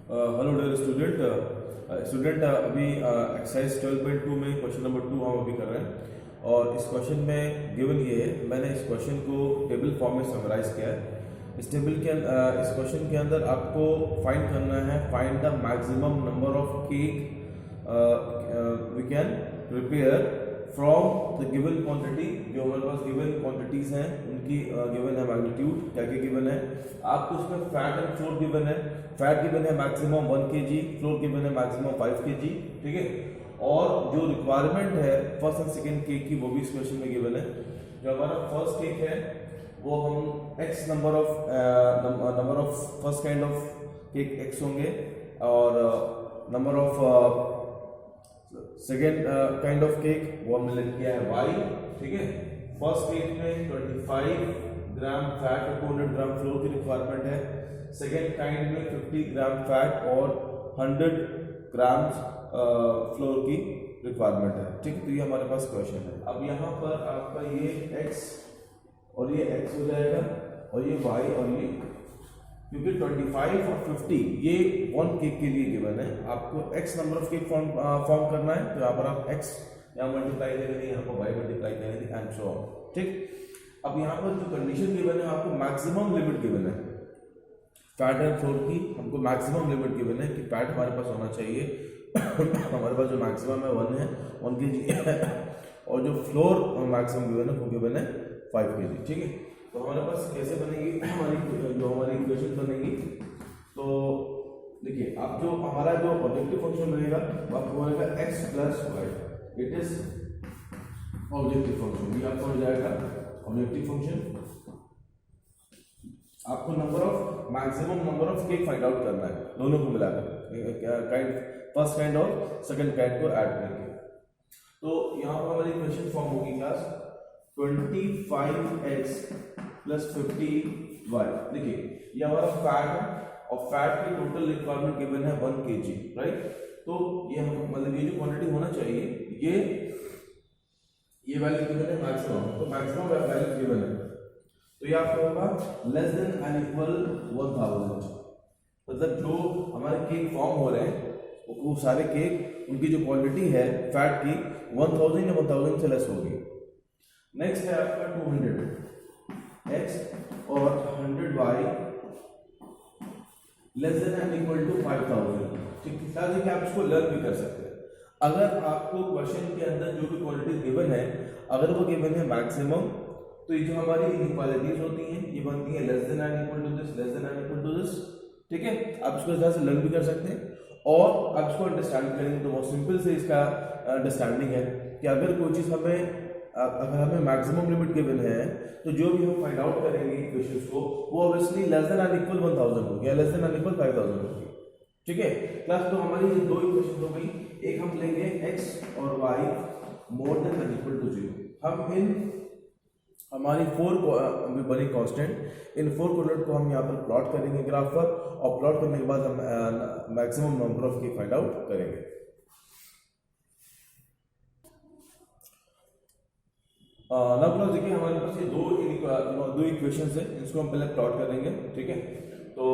Hello dear student अभी exercise 12.2 में question number 2 हम अभी कर रहे हैं और इस क्वेश्चन में गिवन ये है। मैंने इस क्वेश्चन को टेबल फॉर्म में समराइज किया है। इस क्वेश्चन के अंदर आपको फाइंड करना है, find the maximum number of cake we can prepare from the given quantity. जो हमारे पास गिवन क्वांटिटीज हैं उनकी गिवन है मैग्नीट्यूड, क्या क्या गिवन है आपको। उसमें फैट एंड फ्लोर गिवन है। फैट गिवन है मैक्सिमम 1 kg, फ्लोर गिवन है मैक्सिमम 5 kg, ठीक है। और जो रिक्वायरमेंट है फर्स्ट एंड सेकंड केक की वो भी इस क्वेश्चन में गिवन है। जो हमारा फर्स्ट केक है वो हम x number of first kind of cake x होंगे और number of second kind of cake वो हमने लिख किया है y, ठीक है। फर्स्ट केक में 25 ग्राम फैट और 200 ग्राम फ्लोर की रिक्वायरमेंट है। सेकेंड काइंड में 50 ग्राम फैट और 100 ग्राम फ्लोर की रिक्वायरमेंट है, ठीक है। तो ये हमारे पास क्वेश्चन है। अब यहाँ पर आपका ये x और ये x हो जाएगा और ये y और ये, क्योंकि 25 और 50 ये 1 केक के लिए गिवन है। आपको x number of cake form करना है तो यहाँ पर आप x यहाँ मल्टीप्लाई करेंगे, यहाँ पर y मल्टीप्लाई करेंगे एंड सो ऑन, ठीक। अब यहाँ पर जो कंडीशन गिवन है आपको मैक्सिमम लिमिट गिवन है फैट एंड फ्लोर की। हमको मैक्सिमम लिमिट गिवन है कि फैट हमारे पास होना चाहिए हमारे पास जो मैक्सिमम है 1 kg और जो फ्लोर मैक्सिमम गिवन है वो गिवन है 5 kg, ठीक है। तो हमारे पास कैसे बनेगी हमारी इक्वेशन बनेगी। तो देखिए आप जो हमारा जो ऑब्जेक्टिव फंक्शन बनेगा वो आपको बनेगा x plus y, it is objective function. ये आपको हो जाएगा ऑब्जेक्टिव फंक्शन। आपको maximum number of cake find out करना है, दोनों को मिलाकर फर्स्ट काइंड और सेकंड काइंड को ऐड करके। तो यहाँ पर हमारी इक्वेशन फॉर्म होगी क्लास 25x प्लस 50y। देखिए ये हमारा फैट है और फैट की टोटल रिक्वायरमेंट गिवन है 1 kg, राइट। तो ये हम मतलब ये जो क्वांटिटी होना चाहिए ये वैल्यू गिवन है मैक्सिमम, तो मैक्सिमम वैल्यू गिवन है। तो ये आपका होगा लेस देन एंड इक्वल 1000। मतलब जो हमारे केक फॉर्म हो रहे हैं वो सारे केक उनकी जो क्वांटिटी है फैट की 1000 या 1000 से लेस होगी। नेक्स्ट है आपका 200x और 100y less than and equal to 5000, ठीक है। साथ ही आप इसको लर्न भी कर सकते हैं। अगर आपको क्वेश्चन के अंदर जो भी क्वांटिटीज गिवन है अगर वो गिवन है मैक्सिमम, तो ये जो हमारी इनइक्वालिटीज होती हैं ये बनती है less than and equal to this, less than and equal to this, ठीक है। आप इसको इस तरह से लर्न भी कर सकते हैं और आप इसको अंडरस्टैंड करेंगे तो बहुत सिंपल से इसका अंडरस्टैंडिंग है कि अगर कोई चीज अगर हमें मैक्सिमम लिमिट गिवन है तो जो भी हम फाइंड आउट करेंगे इक्वेशंस को वो obviously less than and equal 1000 होगी या लेस देन एंड इक्वल 5000 होगी, ठीक है क्लास। तो हमारी ये दो इक्वेशन हो गई। एक हम लेंगे x और y more than and equal to 0। हम इन हमारी 4 बनी कांस्टेंट, इन 4 कोऑर्डिनेट को हम यहाँ पर प्लॉट करेंगे ग्राफ पर और प्लॉट करने के बाद हम maximum number of cake find out करेंगे। नंबर देखिए हमारे पास ये दो इक्वेशंस है, इसको हम पहले प्लॉट करेंगे, ठीक है। तो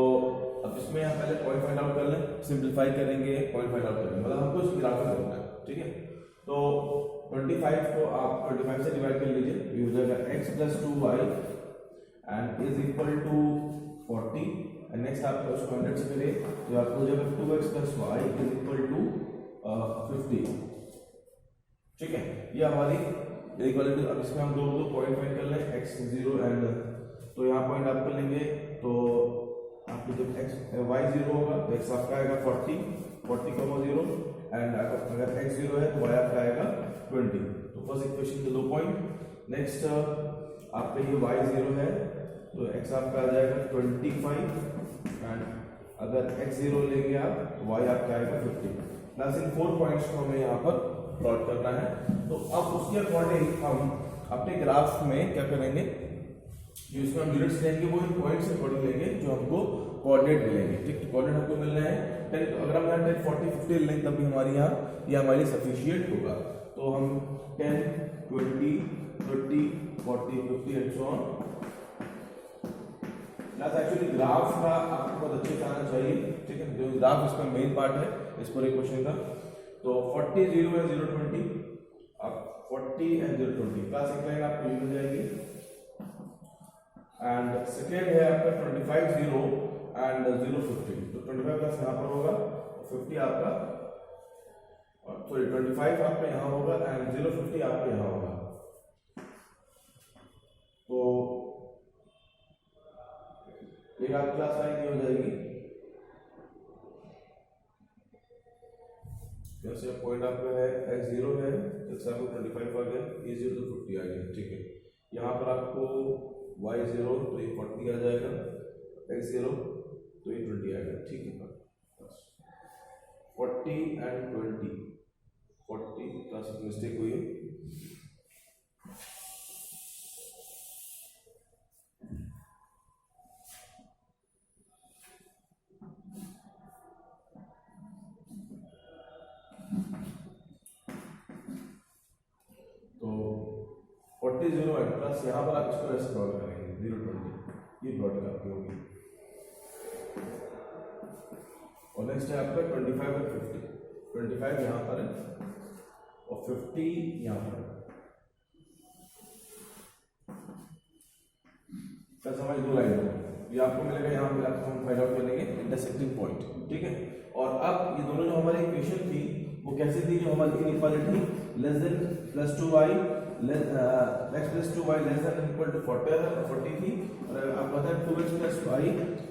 अब इसमें हम पहले पॉइंट फाइंड आउट कर लें, सिंपलीफाई करेंगे, पॉइंट फाइंड आउट करेंगे, मतलब हमको इस ग्राफ में करना है, ठीक है। तो 25 को आप 25 से डिवाइड कर लीजिए, ये हो जाएगा x plus 2y and is equal to 40 and next आप उसको 100 से करिए तो आपको हो जाएगा 2x plus y is equal to 50, ठीक है। ये हमारी इक्वालिटी। अब इसमें हम दो पॉइंट फाइंड कर लें x 0 एंड, तो यहाँ पॉइंट आप कर लेंगे तो आपको जब y 0 होगा तो x आपका आएगा 40,0 एंड अगर x 0 है तो y आपका आएगा 20। तो फर्स्ट इक्वेशन के 2 पॉइंट। नेक्स्ट आपका ये y 0 है तो x आपका आ जाएगा 25 एंड अगर x 0 लेंगे आप तो y आपका आएगा 50। प्लस इन 4 पॉइंट्स को हमें यहाँ पर प्लॉट करना है। तो अब उसके अकॉर्डिंग हम अपने ग्राफ में क्या करेंगे, जो इसमें हम यूनिट्स लेंगे वो इन पॉइंट्स के अकॉर्डिंग लेंगे जो हमको कोऑर्डिनेट मिलेंगे, ठीक। कोऑर्डिनेट हमको मिलना है 10, अगर हम यहाँ 10, 40, 50 लेंगे तब भी हमारे यहाँ ये हमारे सफिशिएंट होगा। तो हम 10, 20, 30, 40, 50 and so on class actually graph का आपको बहुत अच्छे से आना चाहिए, ठीक है, जो ग्राफ इसका मेन पार्ट है इस पूरे क्वेश्चन का। तो 40 0 है 0 20, अब 40 एंड 0 20 क्लास एक लाइन आपको ये मिल जाएगी। एंड सेकेंड है आपका 25 0 एंड 0 50, तो 25 क्लास यहाँ पर होगा, 50 आपका सॉरी 25 आपका यहाँ होगा एंड 0 50 आपका यहाँ होगा। तो एक आपकी क्लास लाइन ये हो जाएगी, जैसे पॉइंट आपका है x0 है, जैसे आपको 25 आ गया, e0 तो 50 आ गया, ठीक है। यहाँ पर आपको y0 तो ये 40 आ जाएगा, x0 तो ये 20 आएगा, ठीक है। 40 एंड 20, 40 क्लास मिस्टेक हुई है, तो 40 0 एंड प्लस यहाँ पर आप इसको ऐसे प्लॉट करेंगे 0 20, ये प्लॉट आपकी होगी। और नेक्स्ट है आपका 25 और 50, 25 यहाँ पर है और 50 यहाँ पर है। बस हमारी दो लाइन है, ये आपको मिलेगा, यहाँ पे आपको हम फाइंड आउट करेंगे इंटरसेक्टिंग पॉइंट, ठीक है। और अब ये दोनों जो हमारी इक्वेशन थी वो कैसे थी, जो हमारी inequality less than plus 2y x plus 2y less than equal to 40 थी, और आप पता है 2x plus y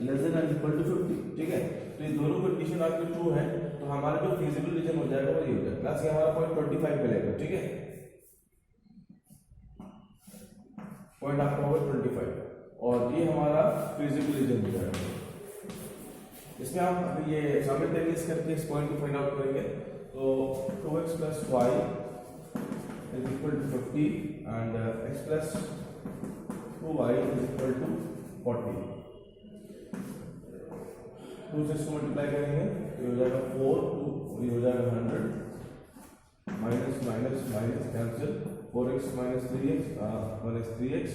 less than and equal to 50, ठीक है। तो ये दोनों कंडीशन आपके ट्रू है, तो हमारा जो फिजिबल रीजन हो जाएगा वो ये हो जाएगा। क्लास ये हमारा पॉइंट 25 मिलेगा, ठीक है, पॉइंट आपका होगा 25 और ये हमारा फिजिबल रीजन हो जाएगा। इसमें हम अभी ये साइमल्टेनियस करके इस पॉइंट को फाइंड आउट करेंगे। तो 2x plus y is equal to 50 and x plus 2y is equal to 40। 2 से इसको मल्टीप्लाई करेंगे तो हो जाएगा 4, 2 ये हो जाएगा 100, minus minus minus cancel, 4x minus 3x minus 3x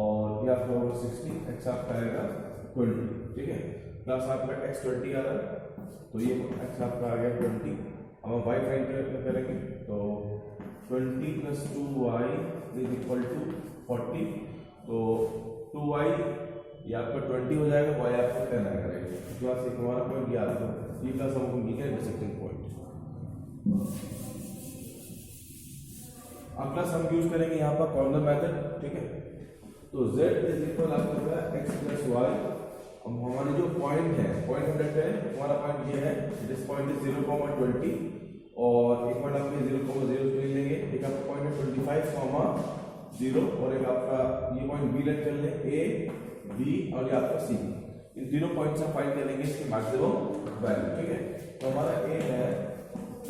और ये आपका होगा 60, x आपका आएगा 20, ठीक है। प्लस आपका x 20 आ रहा है, तो ये x आपका आ गया 20। अब हम y फाइंड करेंगे, तो 20 plus 2y is equal to 40, तो 2y ये आपका 20 हो जाएगा, y आपका 10 आएगा, राइट। क्लास एक हमारा पॉइंट याद रखो, ये क्लास हमको मिल गया इंटरसेक्टिंग पॉइंट। अब प्लस हम यूज करेंगे यहाँ पर कॉर्नर मेथड, ठीक है। तो z इज इक्वल आपका होगा x प्लस y। अब हमारे जो पॉइंट है, पॉइंट हम देखते हैं, हमारा पॉइंट ये है, दिस पॉइंट इज 0,20 और एक पॉइंट आपके 0,0 ले लेंगे, एक आपका पॉइंट है 25,0 और एक आपका ये पॉइंट बी लेट कर लें, ए बी और ये आपका सी। इन तीनों पॉइंट्स हम फाइंड करेंगे इसके मैक्सिमम वैल्यू, ठीक है। तो हमारा ए है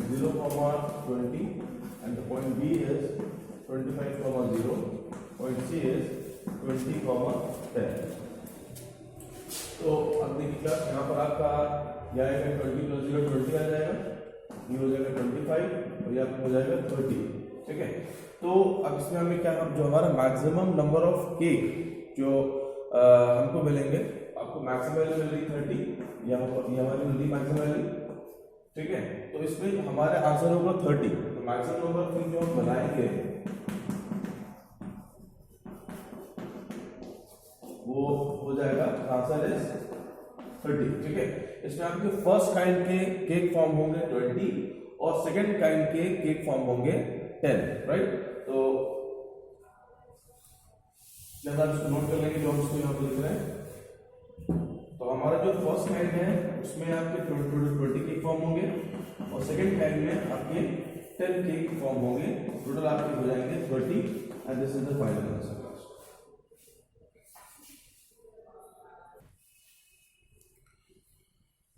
0,20 and the point B is 25,0, point C is 20,10। तो अब देखिए क्लास यहाँ पर आपका यह आएगा 20 प्लस 0 20 आ जाएगा, ये हो जाएगा 25 और ये आपको हो जाएगा 30, ठीक है। तो अब इसमें हमें क्या, जो हमारा मैक्सिमम नंबर ऑफ केक जो हमको मिलेंगे, आपको मैक्सिमम वैल्यू मिल रही 30, ये हमारी मिल रही मैक्सिमम वैल्यू, ठीक है। तो इसमें हमारा आंसर होगा 30, तो मैक्सिमम नंबर ऑफ केक जो हम बनाएंगे वो हो जाएगा आंसर इज 30, ठीक है। इसमें आपके फर्स्ट काइंड के केक फॉर्म होंगे 20 और सेकंड काइंड के केक फॉर्म होंगे 10, राइट। तो जैसा आप इसको नोट कर लेंगे जो हम इसको यहाँ पर लिख रहे हैं। तो हमारा जो फर्स्ट काइंड है उसमें आपके 20 केक फॉर्म होंगे और सेकंड काइंड में आपके 10 केक फॉर्म होंगे, टोटल आपके हो जाएंगे 30 and this is the final answer.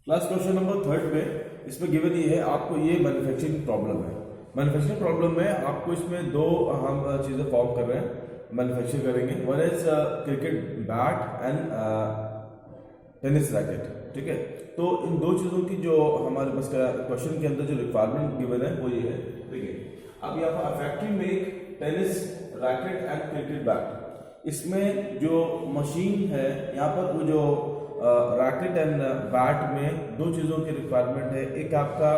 Class question number 3 पे इसमें गिवन ये है, आपको ये मैन्युफैक्चरिंग प्रॉब्लम है। मैन्युफैक्चरिंग प्रॉब्लम में आपको इसमें दो हम चीज़ें फॉर्म कर रहे हैं, मैन्युफैक्चर करेंगे। One is cricket bat and tennis racket, ठीक है। तो इन दो चीज़ों की जो हमारे पास क्वेश्चन के अंदर जो रिक्वायरमेंट गिवन है वो ये है, ठीक है। अब यहाँ पर factory make tennis racket and cricket bat, इसमें जो मशीन है यहाँ पर वो जो रैकेट एंड बैट में दो चीज़ों की रिक्वायरमेंट है। एक आपका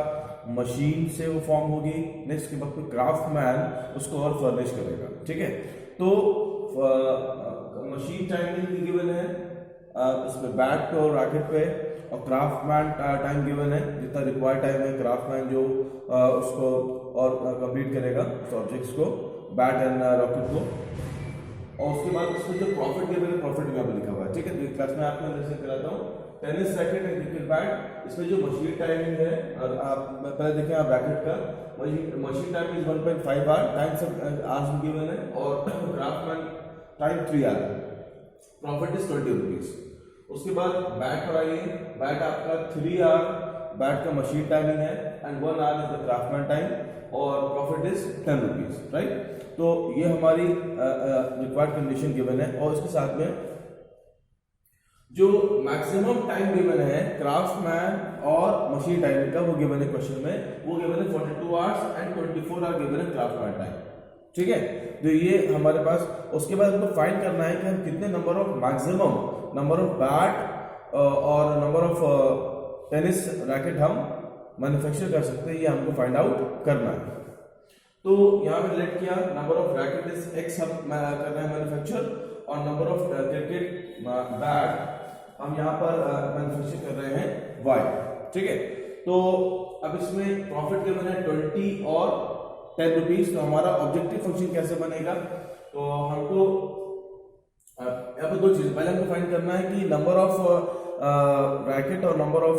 मशीन से वो फॉर्म होगी, नेक्स्ट के बाद कोई क्राफ्टमैन उसको और फर्निश करेगा, ठीक है। तो मशीन टाइमिंग गिवन है इसमें बैट पे और रैकेट पे, और क्राफ्टमैन टाइम गिवन है, जितना रिक्वायर्ड टाइम है क्राफ्टमैन जो उसको और कंप्लीट करेगा उस ऑब्जेक्ट्स को, बैट एंड रॉकेट को। और उसके बाद उसमें जो प्रॉफिट गिवन है, प्रॉफिट यहाँ पे लिखा हुआ है, ठीक है। तो क्लास में आपको लेसन कराता हूँ tennis racket and cricket bat. इसमें जो मशीन टाइमिंग है, और आप पहले देखें आप रैकेट का machine time is 1.5 hour, time सब आवर्स गिवन है, और craftsman time 3 hour, profit is 20 rupees. उसके बाद बैट पर आइए, बैट आपका 3 आवर बैट का मशीन टाइमिंग है and 1 hour is the craftsman time, और प्रॉफिट इज 10 रुपीज, राइट। तो ये हमारी रिक्वायर्ड कंडीशन गिवन है। और इसके साथ में जो मैक्सिमम टाइम गिवन है क्राफ्टमैन और मशीन टाइमिंग का वो गिवन है क्वेश्चन में, वो गिवन है 42 आवर्स एंड 24 आवर गिवन है क्राफ्टमैन टाइम, ठीक है। तो ये हमारे पास, उसके बाद हमको फाइंड करना है कि हम कितने number of maximum number of bat और नंबर ऑफ टेनिस रैकेट हम मैन्युफैक्चर कर सकते हैं, ये हमको फाइंड आउट करना है। तो यहाँ पे रिलेट किया, number of racket is x हम कर रहे हैं मैन्युफैक्चर, और नंबर ऑफ क्रिकेट बैट हम यहाँ पर मैन्युफैक्चर कर रहे हैं वाई, ठीक है। तो अब इसमें प्रॉफिट गिवन है 20 और 10 रुपीज। तो हमारा ऑब्जेक्टिव फंक्शन कैसे बनेगा, तो हमको यहाँ पर दो चीज, पहले हमको फाइंड करना है कि नंबर ऑफ रैकेट और नंबर ऑफ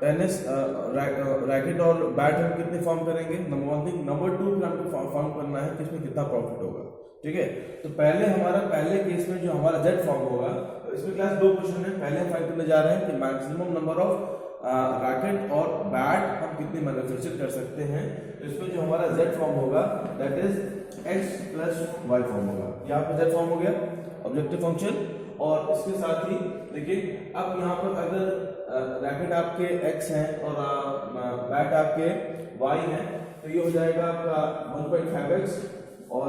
टेनिस रैकेट और बैट हम कितने फॉर्म करेंगे, नंबर 1 थिंग। नंबर 2 फिर हमको फॉर्म करना है कि इसमें कितना प्रॉफिट होगा, ठीक है। तो पहले हमारा पहले केस में जो हमारा जेड फॉर्म होगा, तो इसमें क्लास दो क्वेश्चन है। पहले हम फाइंड करने जा रहे हैं कि मैक्सिमम नंबर ऑफ रैकेट और बैट हम कितनी मैन्युफैक्चर कर सकते हैं। तो इसमें जो हमारा जेड फॉर्म होगा that is x plus y form होगा। यहाँ पे जेड फॉर्म हो गया ऑब्जेक्टिव फंक्शन। और इसके साथ ही देखिए, अब यहाँ पर अगर रैकेट आपके x हैं और बैट आपके y हैं, तो ये हो जाएगा आपका 1.5x और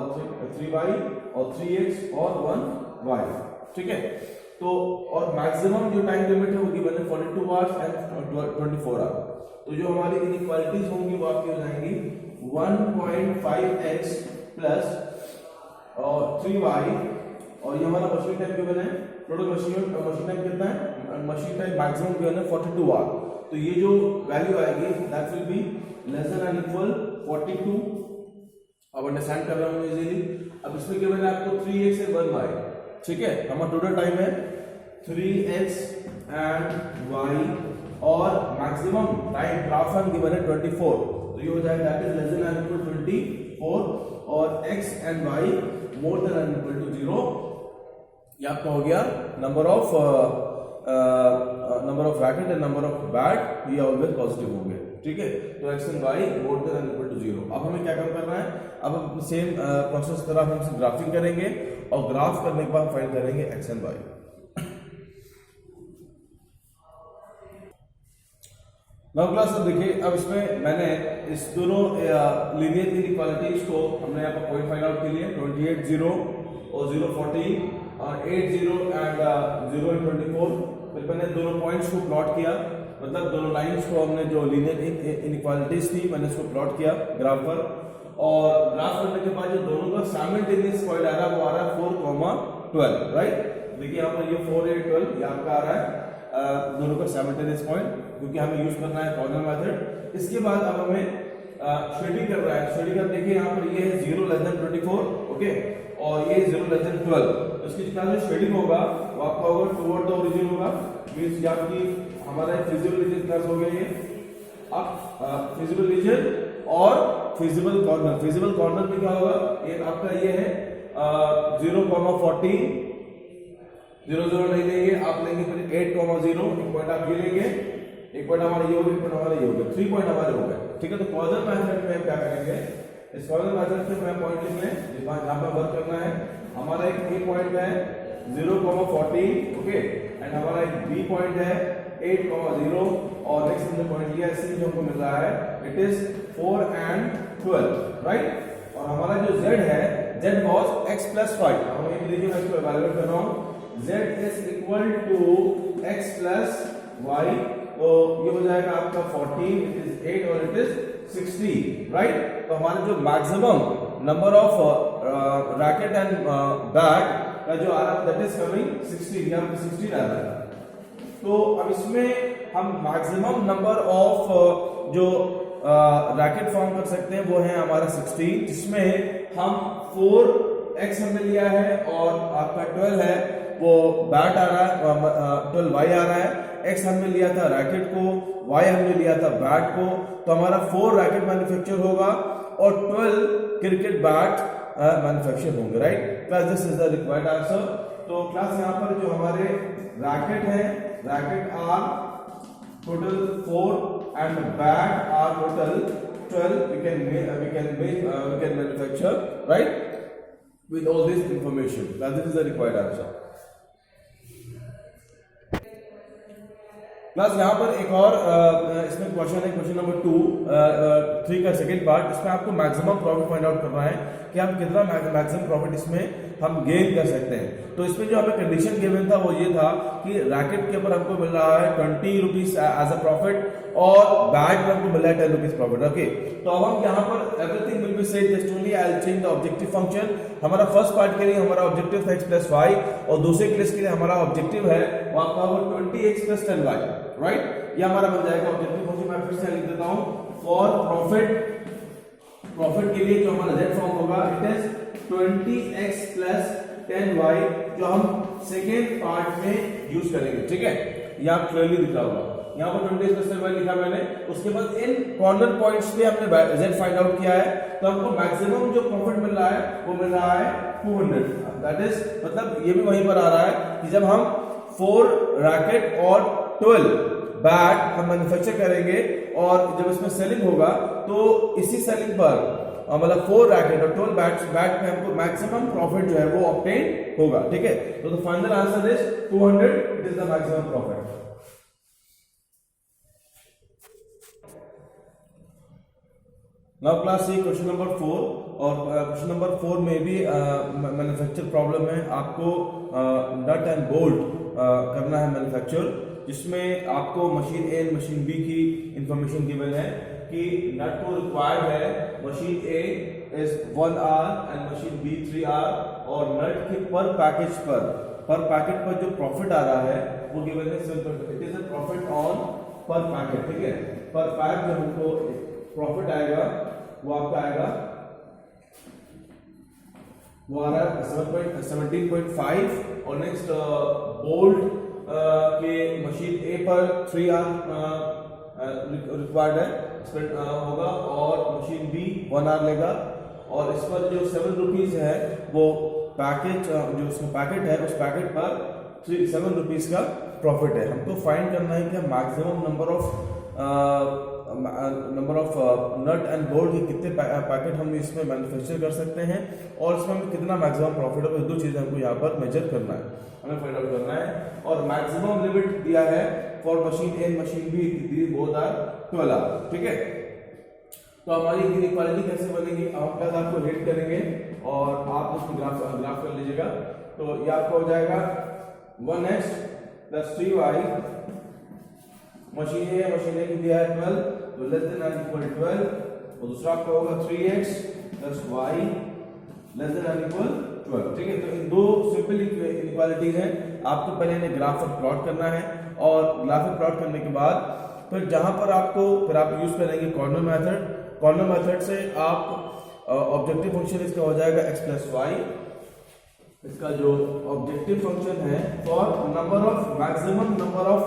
3y और 3x और 1y, ठीक है। तो और मैक्सिमम जो टाइम लिमिट है वो गिवन है 42 आवर्स एंड 24 आवर। तो जो हमारी इनइक्वालिटीज होंगी वो आपकी हो जाएंगी 1.5x प्लस और 3y, और ये हमारा मशीन टाइम गिवन है। टोटल मशीन टाइम कितना है, मशीन टाइम मैक्सिमम गिवन है 42 आवर। तो ये जो वैल्यू आएगी that will be less than और इक्वल 42। अब अंडरस्टैंड कर रहा हूं इजीली। अब इसमें गिवन है आपको 3x और 1y, ठीक है। हमारा टोटल टाइम है 3x एंड y, और मैक्सिमम टाइम क्राफ्टमैन गिवन है 24। तो ये हो जाएगा दैट इज लेस देन और इक्वल 24, और x and y more then और इक्वल टू 0। ये आपका हो गया number of racket and number of bat, ये ऑलवेज पॉजिटिव होंगे, ठीक है। तो x and y more then और इक्वल टू 0। अब हमें क्या काम करना है, अब हम सेम प्रोसेस तरह हम ग्राफिंग करेंगे, और ग्राफ करने के बाद फाइंड करेंगे x and y। Now class अब देखिए, अब इसमें मैंने इस दोनों लीनियर इनइक्वालिटीज को हमने यहाँ पर पॉइंट फाइंड आउट के लिए 28 0 और 0 14 और 8 0 एंड 0 एंड 24, फिर मैंने दोनों पॉइंट्स को प्लॉट किया, मतलब दोनों लाइंस को हमने जो लीनियर इनइक्वालिटीज थी मैंने उसको प्लॉट किया ग्राफ पर। और ग्राफ करने के बाद जो दोनों का साइमल्टेनियस पॉइंट आ रहा है वो आ रहा है 4,12, राइट। देखिए यहाँ पर ये 4 8 12 ये आपका आ रहा है दोनों का साइमल्टेनियस पॉइंट, क्योंकि हमें यूज करना है कॉर्नर मेथड। इसके बाद अब हमें शेडिंग कर रहा है। शेडिंग अब देखिए यहाँ पर ये है 0 लेस देन 24, ओके, और ये 0 लेस देन 12। तो इसकी जो शेडिंग होगा वो आपका होगा टुवर्ड द ओरिजिन होगा, मींस आपकी हमारा फिजिबल रीजन क्लास हो गया ये। अब फिजिबल रीजन और फिजिबल कॉर्नर, फिजिबल कॉर्नर में क्या होगा, ये आपका ये है 0,40 0 0 नहीं लेंगे आप, लेंगे फिर 8,0 एक पॉइंट आप ये लेंगे, एक पॉइंट हमारा ये हो गया, एक पॉइंट हमारा ये हो गया, 3 पॉइंट हमारे हो गए, ठीक है। तो कॉर्नर मेथड में हम क्या करेंगे, इस कॉर्नर मेथड में मैं पॉइंट लिख लें जहां पे वर्क करना है। हमारा एक ए पॉइंट है 0,40, ओके, एंड हमारा एक बी पॉइंट है 8,0, और नेक्स्ट हमने पॉइंट लिया सी जो हमको मिल रहा है इट इज 4 and 12, राइट। और हमारा जो z है z was x plus 5, हम ये देखिए मैं इसको इवैल्यूएट कर रहा हूं, z is equal to x plus y, तो ये हो जाएगा आपका 14, इट इज 8 और इट इज 16, राइट। तो हमारा जो maximum number of racket and bat का जो आ रहा है दैट इज कमिंग 16, यहां पे 16 आ रहा है। तो अब इसमें हम मैक्सिमम नंबर ऑफ जो रैकेट फॉर्म कर सकते हैं वो है हमारा 16, जिसमें हम 4x हमने लिया है और आपका 12 है वो बैट आ रहा है, 12y आ रहा है, x हमने लिया था रैकेट को, y हमने लिया था बैट को, तो हमारा 4 रैकेट मैन्युफैक्चर होगा और 12 क्रिकेट बैट मैन्युफैक्चर होंगे, right. Class this is the required answer. तो क्लास यहाँ पर जो हमारे रैकेट है, racket are total 4 and bat are total 12, we can manufacture, right, with all this information. That is the required answer. Plus यहाँ पर एक और इसमें क्वेश्चन है, क्वेश्चन नंबर 3 का सेकंड पार्ट। इसमें आपको मैक्सिमम प्रॉफिट फाइंड आउट करना है कि हम कितना मैक्सिमम प्रॉफिट इसमें हम गेन कर सकते हैं। तो इसमें जो हमें कंडीशन गिवन था वो ये था कि रैकेट के ऊपर हमको मिल रहा है 20 रुपीज एज अ प्रॉफिट और बैट पर हमको मिल रहा है 10 रुपीज प्रॉफिट, ओके। तो अब हम यहाँ पर everything will be said, just only I will change the objective function. हमारा फर्स्ट पार्ट के लिए हमारा ऑब्जेक्टिव था x प्लस y और दूसरे केस के लिए हमारा ऑब्जेक्टिव है वो आपका होगा 20x प्लस 10y, राइट। ये हमारा बन जाएगा ऑब्जेक्टिव फंक्शन। मैं फिर से लिख देता हूं, फॉर प्रॉफिट के लिए जो हमारा z फॉर्म होगा it is 20x plus 10y, जो हम सेकेंड पार्ट में यूज करेंगे, ठीक है। ये आप क्लियरली दिख रहा होगा, यहाँ पर 20x प्लस 10y लिखा मैंने। उसके बाद इन कॉर्नर पॉइंट्स पे हमने z फाइंड आउट किया है, तो हमको मैक्सिमम जो प्रॉफिट मिल रहा है वो मिल रहा है 200, दैट इज मतलब ये भी वहीं पर आ रहा है कि जब हम 4 रैकेट और 12 बैट हम मैन्युफैक्चर करेंगे और जब इसमें सेलिंग होगा तो इसी सेलिंग पर मतलब 4 रैकेट और 12 बैट पे हमको मैक्सिमम प्रॉफिट जो है वो ऑब्टेन होगा, ठीक है। तो the final answer is 200, it is the maximum profit. Now class C question number 4, और क्वेश्चन नंबर 4 में भी मैन्युफैक्चर प्रॉब्लम है। आपको नट एंड बोल्ट करना है मैन्युफैक्चर, जिसमें आपको machine A and machine B की इंफॉर्मेशन गिवन है कि नट को रिक्वायर्ड है machine A is 1R and machine B 3R, और नट के पर पैकेट पर जो प्रॉफिट आ रहा है वो गिवन है, it is a profit on पर पैकेट, ठीक है। पर पैक जो हमको प्रॉफिट आएगा वो आपका आएगा, वो आ रहा है 17.5, और नेक्स्ट बोल्ट के मशीन ए पर 3R रिक्वायर्ड है होगा, और मशीन बी 1R लेगा, और इस पर जो 7 रुपीज है वो पैकेज जो उसका पैकेट है उस पैकेट पर 7 रुपीज का प्रॉफिट है। हमको फाइंड करना है कि maximum number of nut and bolt के कितने पैकेट हम इसमें मैन्युफैक्चर कर सकते हैं और इसमें हमें कितना मैक्सिमम प्रॉफिट होगा। 2 चीजें हमको यहाँ पर मेजर करना है, हमें फाइंड आउट करना है। और मैक्सिमम लिमिट दिया है for machine A machine B, both are 12R, ठीक है। तो हमारी इनइक्वालिटी कैसे बनेगी, हम पहले आपको रेट करेंगे और आप उसको ग्राफ कर लीजिएगा। तो ये आपका हो जाएगा 1x प्लस 3y, मशीन ए की दिया है 12, तो लेस देन और इक्वल 12, और दूसरा आपका होगा 3x plus y less then और इक्वल 12, ठीक है। तो इन 2 सिंपल इनइक्वालिटीज हैं। आपको पहले इन्हें ग्राफ पर प्लॉट करना है, और ग्राफ पर प्लॉट करने के बाद फिर जहां पर आपको फिर आप यूज करेंगे कॉर्नर मेथड से आप ऑब्जेक्टिव फंक्शन इसका हो जाएगा x प्लस y। इसका जो ऑब्जेक्टिव फंक्शन है for maximum number of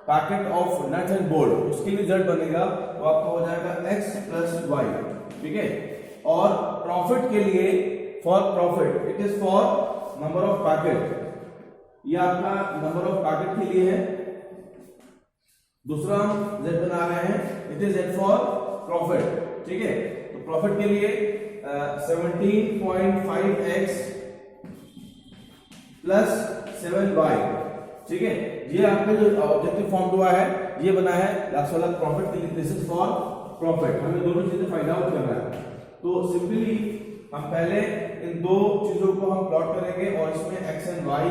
packet of nuts and bolt, उसके लिए z बनेगा, तो आपको हो जाएगा x प्लस y, ठीक है। और प्रॉफिट के लिए for profit it is for number of packet, ये आपका नंबर ऑफ पैकेट के लिए है। दूसरा हम z बना रहे हैं, it is z for profit, ठीक है। तो प्रॉफिट के लिए 17.5x प्लस 7y, ठीक है। ये आपका जो ऑब्जेक्टिव फॉर्म हुआ है ये बना है लास्ट वाला प्रॉफिट के लिए, दिस इज फॉर प्रॉफिट। हमें दोनों चीजें फाइंड आउट करना है। तो सिंपली हम पहले इन दो चीजों को हम प्लॉट करेंगे और इसमें x and y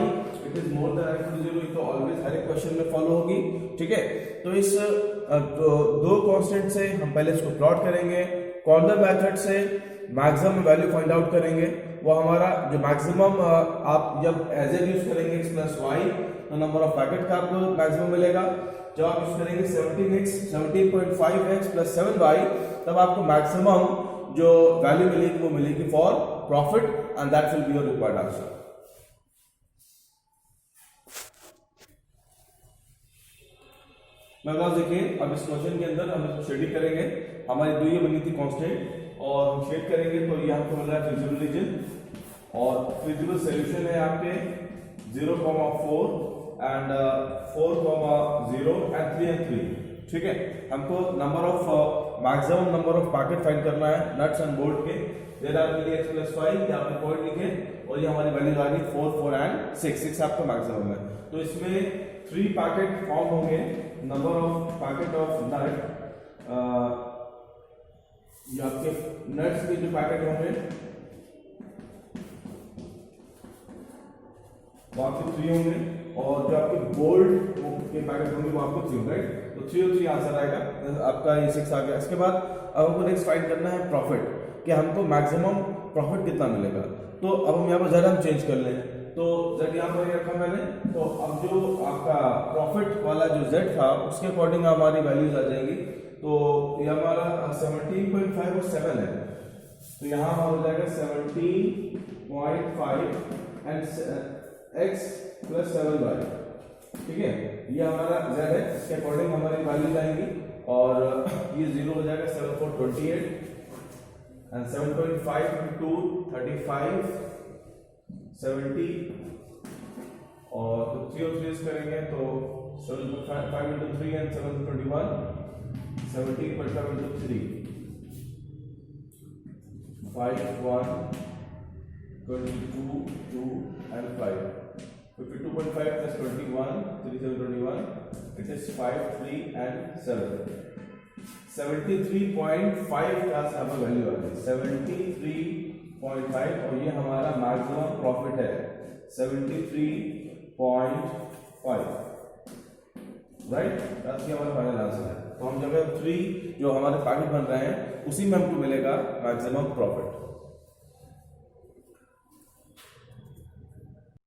it is more than equal to 0 तो ऑलवेज हर एक क्वेश्चन में फॉलो होगी, ठीक है। तो इस दो कांस्टेंट से हम पहले इसको प्लॉट करेंगे, कॉर्नर मेथड से मैक्सिमम वैल्यू फाइंड आउट करेंगे। वो हमारा जो मैक्सिमम आप जब एज ए यूज करेंगे x प्लस वाई तो नंबर ऑफ पैकेट का आपको मैक्सिमम मिलेगा। जब आप यूज करेंगे 17.5x प्लस 7y तब आपको मैक्सिमम जो वैल्यू मिलेगी वो मिलेगी for profit and that will be your required answer. मेरे पास देखिए अब इस क्वेश्चन के अंदर हम इसको शेडिंग करेंगे। हमारी दो ये बनी थी कांस्टेंट और हम शेड करेंगे तो ये हमको मिल रहा है फिजिबल रीजन और फिजिबल सॉल्यूशन है आपके 0,4 एंड 4,0 एंड 3 एंड 3, ठीक है। हमको number of maximum number of packet find करना है नट्स एंड बोल्ट के। देयर आर मिली x प्लस 5 यहाँ पे पॉइंट लिखे और ये हमारी वैल्यू आ गई 4, 4 एंड 6 आपका मैक्सिमम है। तो इसमें 3 पैकेट फॉर्म होंगे। नंबर ऑफ पैकेट ऑफ नट ये आपके नट्स के जो पैकेट होंगे वो आपके 3 होंगे और जो आपके बोल्ट के पैकेट होंगे वो आपको 3 होंगे, राइट। तो 3 और 3 आंसर आएगा आपका, ये 6 आ गया। इसके बाद अब हमको नेक्स्ट फाइंड करना है प्रॉफिट कि हमको मैक्सिमम प्रॉफिट कितना मिलेगा। तो अब हम यहाँ पर जरा हम चेंज कर लें तो z यहाँ पर रखा मैंने, तो अब जो आपका प्रॉफिट वाला जो z था उसके अकॉर्डिंग हमारी वैल्यूज आ जाएंगी। तो ये हमारा 17.5 और 7 है तो यहाँ हो जाएगा 17.5 एंड x प्लस 7y, ठीक है। ये हमारा z है, इसके अकॉर्डिंग हमारी वैल्यूज आएंगी और ये 0 हो जाएगा 7 4 28 एंड 7.5 into 2 35 70 और 3 और 3 करेंगे तो 7.5 into 3 and 7.21 17.5 into 3 5 1 22 2 and 5 52.5 plus 21 3 7 21 it is 5 3 and 7 73.5 का यहाँ वैल्यू आ गई 73.5 और ये हमारा मैक्सिमम प्रॉफिट है 73.5, राइट। ये हमारा फाइनल आंसर है। तो हम जगह 3 जो हमारे पैकेट बन रहे हैं उसी में हमको मिलेगा मैक्सिमम प्रॉफिट।